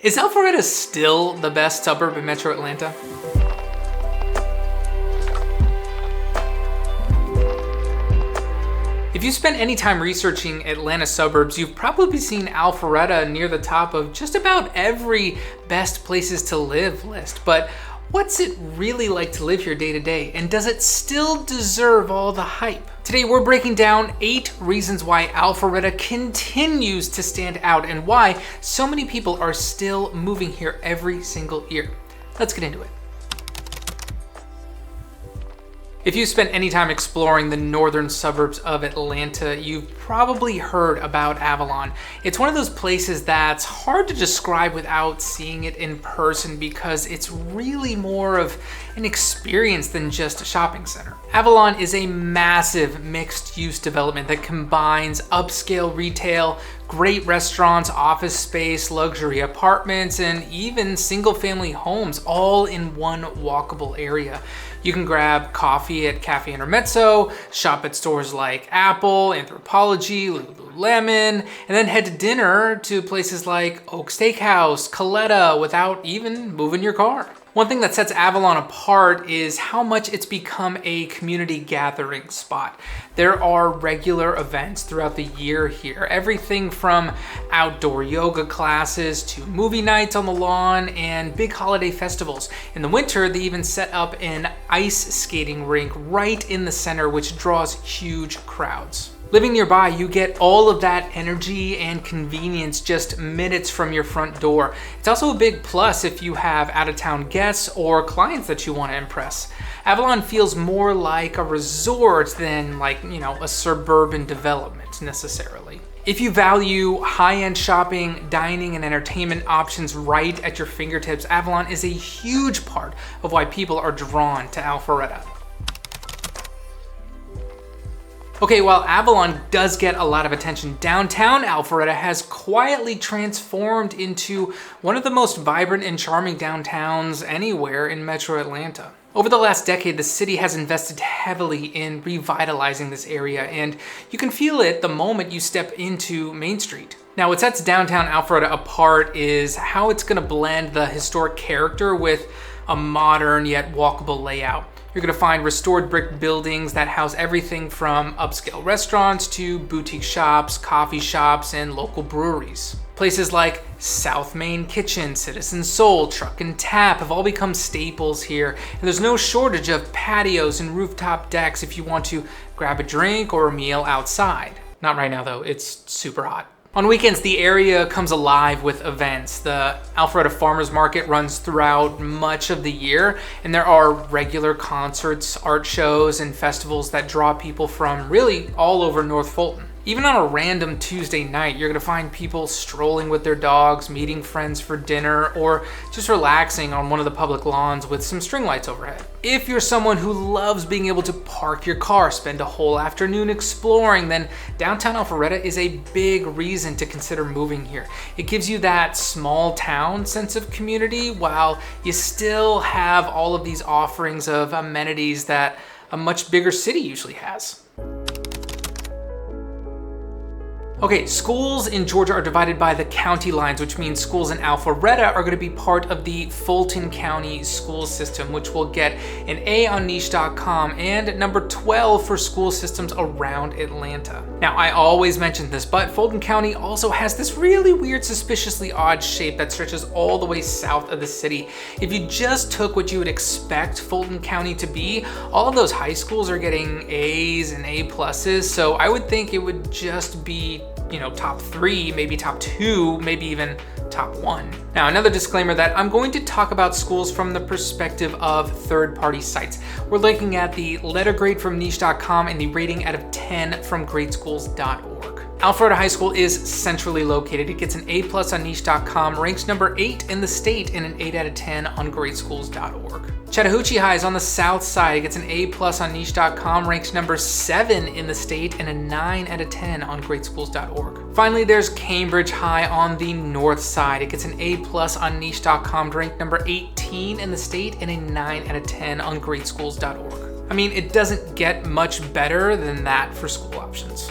Is Alpharetta still the best suburb in Metro Atlanta? If you spent any time researching Atlanta suburbs, you've probably seen Alpharetta near the top of just about every best places to live list. But what's it really like to live here day to day? And does it still deserve all the hype? Today we're breaking down 8 reasons why Alpharetta continues to stand out and why so many people are still moving here every single year. Let's get into it. If you spent any time exploring the northern suburbs of Atlanta, you've probably heard about Avalon. It's one of those places that's hard to describe without seeing it in person because it's really more of an experience than just a shopping center. Avalon is a massive mixed-use development that combines upscale retail, great restaurants, office space, luxury apartments, and even single-family homes all in one walkable area. You can grab coffee at Cafe Intermezzo, shop at stores like Apple, Anthropology, Lululemon, and then head to dinner to places like Oak Steakhouse, Coletta without even moving your car. One thing that sets Avalon apart is how much it's become a community gathering spot. There are regular events throughout the year here. Everything from outdoor yoga classes to movie nights on the lawn and big holiday festivals. In the winter, they even set up an ice skating rink right in the center, which draws huge crowds. Living nearby, you get all of that energy and convenience just minutes from your front door. It's also a big plus if you have out-of-town guests or clients that you want to impress. Avalon feels more like a resort than a suburban development necessarily. If you value high-end shopping, dining, and entertainment options right at your fingertips, Avalon is a huge part of why people are drawn to Alpharetta. Okay, while Avalon does get a lot of attention, downtown Alpharetta has quietly transformed into one of the most vibrant and charming downtowns anywhere in Metro Atlanta. Over the last decade, the city has invested heavily in revitalizing this area, and you can feel it the moment you step into Main Street. Now, what sets downtown Alpharetta apart is how it's going to blend the historic character with a modern yet walkable layout. You're going to find restored brick buildings that house everything from upscale restaurants to boutique shops, coffee shops, and local breweries. Places like South Main Kitchen, Citizen Soul, Truck and Tap have all become staples here, and there's no shortage of patios and rooftop decks if you want to grab a drink or a meal outside. Not right now though, it's super hot. On weekends, the area comes alive with events. The Alpharetta Farmers Market runs throughout much of the year, and there are regular concerts, art shows, and festivals that draw people from really all over North Fulton. Even on a random Tuesday night, you're gonna find people strolling with their dogs, meeting friends for dinner, or just relaxing on one of the public lawns with some string lights overhead. If you're someone who loves being able to park your car, spend a whole afternoon exploring, then downtown Alpharetta is a big reason to consider moving here. It gives you that small town sense of community while you still have all of these offerings of amenities that a much bigger city usually has. Okay, schools in Georgia are divided by the county lines, which means schools in Alpharetta are going to be part of the Fulton County school system, which will get an A on niche.com and number 12 for school systems around Atlanta. Now, I always mention this, but Fulton County also has this really weird, suspiciously odd shape that stretches all the way south of the city. If you just took what you would expect Fulton County to be, all of those high schools are getting A's and A pluses, so I would think it would just be top 3, maybe top 2, maybe even top 1. Now, another disclaimer that I'm going to talk about schools from the perspective of third-party sites. We're looking at the letter grade from niche.com and the rating out of 10 from gradeschools.org. Alpharetta High School is centrally located. It gets an A+ on niche.com, ranks number 8 in the state, and an 8 out of 10 on gradeschools.org. Chattahoochee High is on the south side. It gets an A+ on niche.com, ranks number 7 in the state, and a 9 out of 10 on gradeschools.org. Finally, there's Cambridge High on the north side. It gets an A+ on niche.com, ranked number 18 in the state, and a 9 out of 10 on gradeschools.org. I mean, it doesn't get much better than that for school options.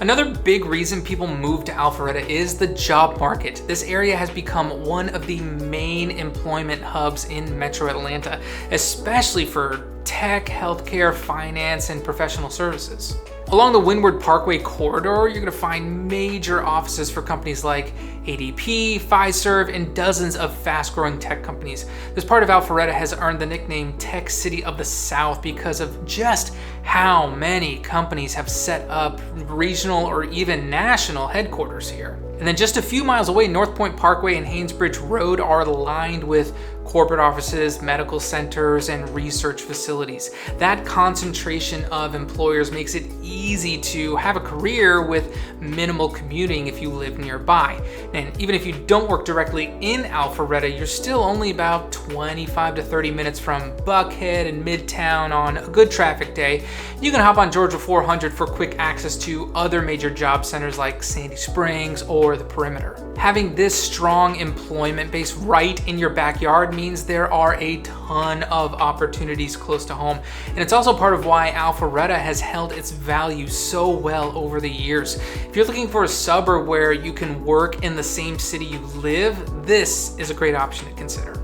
Another big reason people move to Alpharetta is the job market. This area has become one of the main employment hubs in Metro Atlanta, especially for tech, healthcare, finance, and professional services. Along the Windward Parkway corridor, you're gonna find major offices for companies like ADP, Fiserv, and dozens of fast-growing tech companies. This part of Alpharetta has earned the nickname Tech City of the South because of just how many companies have set up regional or even national headquarters here. And then just a few miles away, North Point Parkway and Haynesbridge Road are lined with corporate offices, medical centers, and research facilities. That concentration of employers makes it easy to have a career with minimal commuting if you live nearby. And even if you don't work directly in Alpharetta, you're still only about 25 to 30 minutes from Buckhead and Midtown on a good traffic day. You can hop on Georgia 400 for quick access to other major job centers like Sandy Springs or the Perimeter. Having this strong employment base right in your backyard means there are a ton of opportunities close to home. And it's also part of why Alpharetta has held its value so well over the years. If you're looking for a suburb where you can work in the same city you live, this is a great option to consider.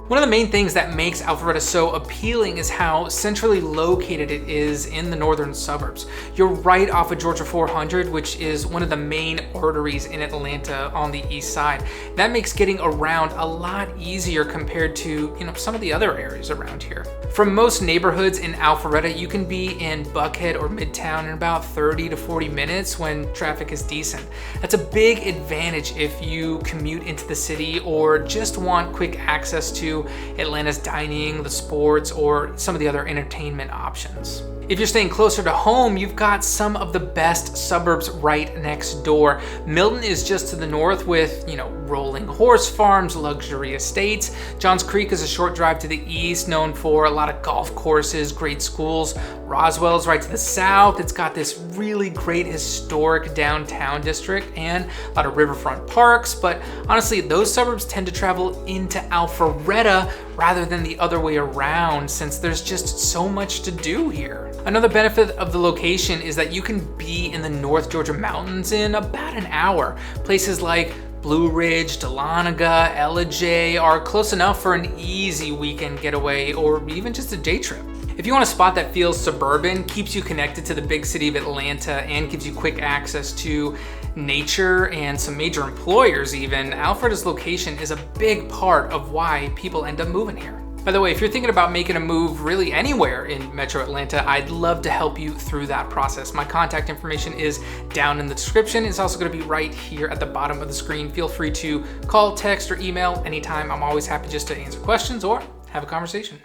One of the main things that makes Alpharetta so appealing is how centrally located it is in the northern suburbs. You're right off of Georgia 400, which is one of the main arteries in Atlanta on the east side. That makes getting around a lot easier compared to, some of the other areas around here. From most neighborhoods in Alpharetta, you can be in Buckhead or Midtown in about 30 to 40 minutes when traffic is decent. That's a big advantage if you commute into the city or just want quick access to Atlanta's dining, the sports, or some of the other entertainment options. If you're staying closer to home, you've got some of the best suburbs right next door. Milton is just to the north with, rolling horse farms, luxury estates. Johns Creek is a short drive to the east, known for a lot of golf courses, great schools. Roswell is right to the south. It's got this really great historic downtown district and a lot of riverfront parks, but honestly, those suburbs tend to travel into Alpharetta rather than the other way around, since there's just so much to do here. Another benefit of the location is that you can be in the North Georgia mountains in about an hour. Places like Blue Ridge, Dahlonega, Ellijay are close enough for an easy weekend getaway or even just a day trip. If you want a spot that feels suburban, keeps you connected to the big city of Atlanta, and gives you quick access to nature and some major employers even, Alpharetta's location is a big part of why people end up moving here. By the way, if you're thinking about making a move really anywhere in Metro Atlanta, I'd love to help you through that process. My contact information is down in the description. It's also gonna be right here at the bottom of the screen. Feel free to call, text, or email anytime. I'm always happy just to answer questions or have a conversation.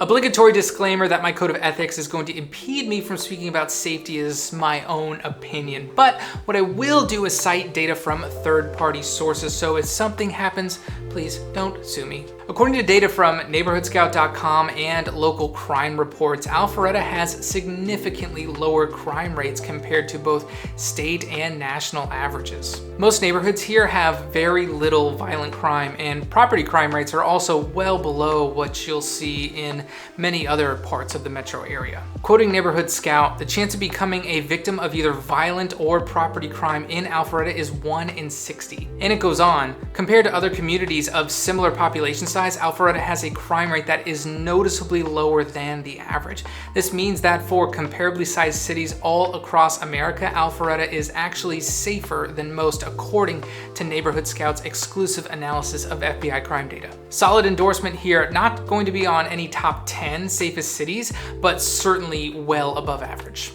Obligatory disclaimer that my code of ethics is going to impede me from speaking about safety is my own opinion. But what I will do is cite data from third-party sources, so if something happens, please don't sue me. According to data from neighborhoodscout.com and local crime reports, Alpharetta has significantly lower crime rates compared to both state and national averages. Most neighborhoods here have very little violent crime, and property crime rates are also well below what you'll see in many other parts of the metro area. Quoting Neighborhood Scout, the chance of becoming a victim of either violent or property crime in Alpharetta is 1 in 60. And it goes on. Compared to other communities of similar population size, Alpharetta has a crime rate that is noticeably lower than the average. This means that for comparably sized cities all across America, Alpharetta is actually safer than most, according to Neighborhood Scout's exclusive analysis of FBI crime data. Solid endorsement here, not going to be on any top 10 safest cities, but certainly well above average.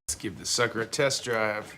Let's give the sucker a test drive.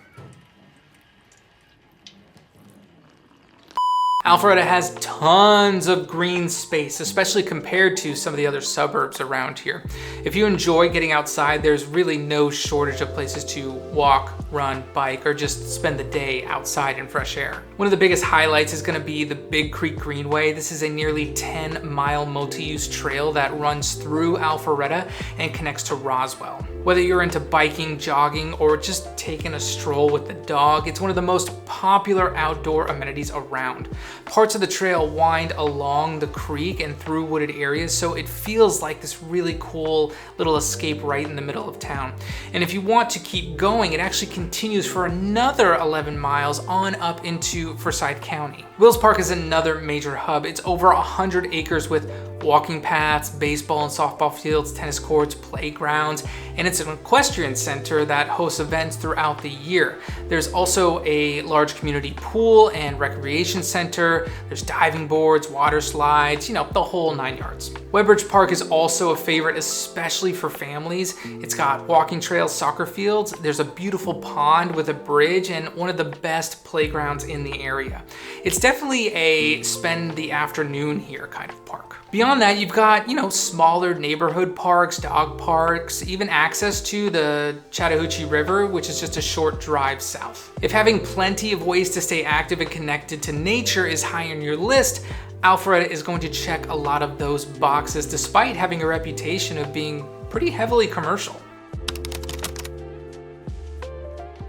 Alpharetta has tons of green space, especially compared to some of the other suburbs around here. If you enjoy getting outside, there's really no shortage of places to walk, run, bike, or just spend the day outside in fresh air. One of the biggest highlights is going to be the Big Creek Greenway. This is a nearly 10-mile multi-use trail that runs through Alpharetta and connects to Roswell. Whether you're into biking, jogging, or just taking a stroll with the dog, it's one of the most popular outdoor amenities around. Parts of the trail wind along the creek and through wooded areas, so it feels like this really cool little escape right in the middle of town. And if you want to keep going, it actually continues for another 11 miles on up into Forsyth County. Wills Park is another major hub. It's over 100 acres with walking paths, baseball and softball fields, tennis courts, playgrounds, and it's an equestrian center that hosts events throughout the year. There's also a large community pool and recreation center. There's diving boards, water slides, the whole 9 yards. Webbridge Park is also a favorite, especially for families. It's got walking trails, soccer fields. There's a beautiful pond with a bridge and one of the best playgrounds in the area. It's definitely a spend the afternoon here kind of park. Beyond that, you've got, smaller neighborhood parks, dog parks, even access to the Chattahoochee River, which is just a short drive south. If having plenty of ways to stay active and connected to nature is high on your list, Alpharetta is going to check a lot of those boxes despite having a reputation of being pretty heavily commercial.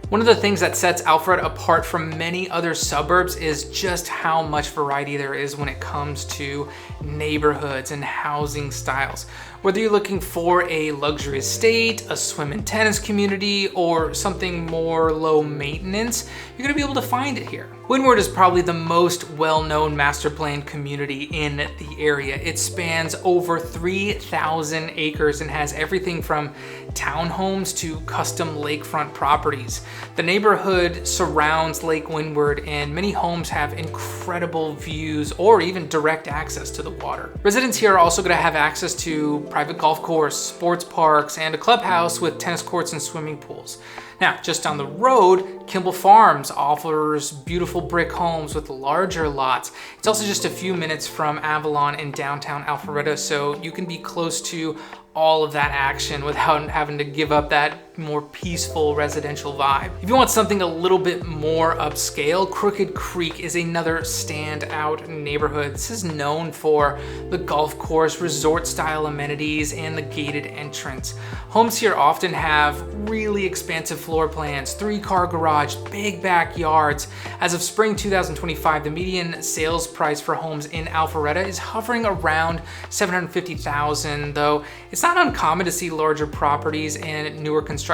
One of the things that sets Alpharetta apart from many other suburbs is just how much variety there is when it comes to neighborhoods and housing styles. Whether you're looking for a luxury estate, a swim and tennis community, or something more low maintenance, you're gonna be able to find it here. Windward is probably the most well-known master plan community in the area. It spans over 3,000 acres and has everything from townhomes to custom lakefront properties. The neighborhood surrounds Lake Windward and many homes have incredible views or even direct access to the water. Residents here are also gonna have access to private golf course, sports parks, and a clubhouse with tennis courts and swimming pools. Now, just down the road, Kimball Farms offers beautiful brick homes with larger lots. It's also just a few minutes from Avalon in downtown Alpharetta, so you can be close to all of that action without having to give up that more peaceful residential vibe. If you want something a little bit more upscale, Crooked Creek is another standout neighborhood. This is known for the golf course, resort style amenities, and the gated entrance. Homes here often have really expansive floor plans, 3-car garage, big backyards. As of spring 2025, the median sales price for homes in Alpharetta is hovering around $750,000, though it's not uncommon to see larger properties and newer construction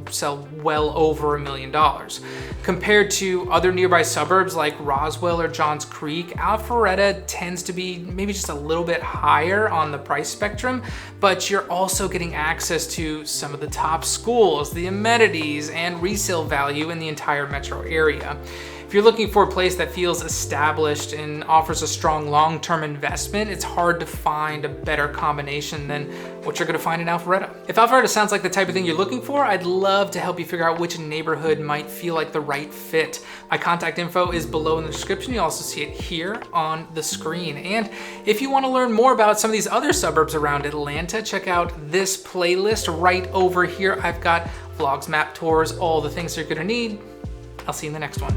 sell well over $1 million. Compared to other nearby suburbs like Roswell or Johns Creek, Alpharetta tends to be maybe just a little bit higher on the price spectrum, but you're also getting access to some of the top schools, the amenities, and resale value in the entire metro area. If you're looking for a place that feels established and offers a strong long-term investment, it's hard to find a better combination than what you're gonna find in Alpharetta. If Alpharetta sounds like the type of thing you're looking for, I'd love to help you figure out which neighborhood might feel like the right fit. My contact info is below in the description. You'll also see it here on the screen. And if you wanna learn more about some of these other suburbs around Atlanta, check out this playlist right over here. I've got vlogs, map tours, all the things you're gonna need. I'll see you in the next one.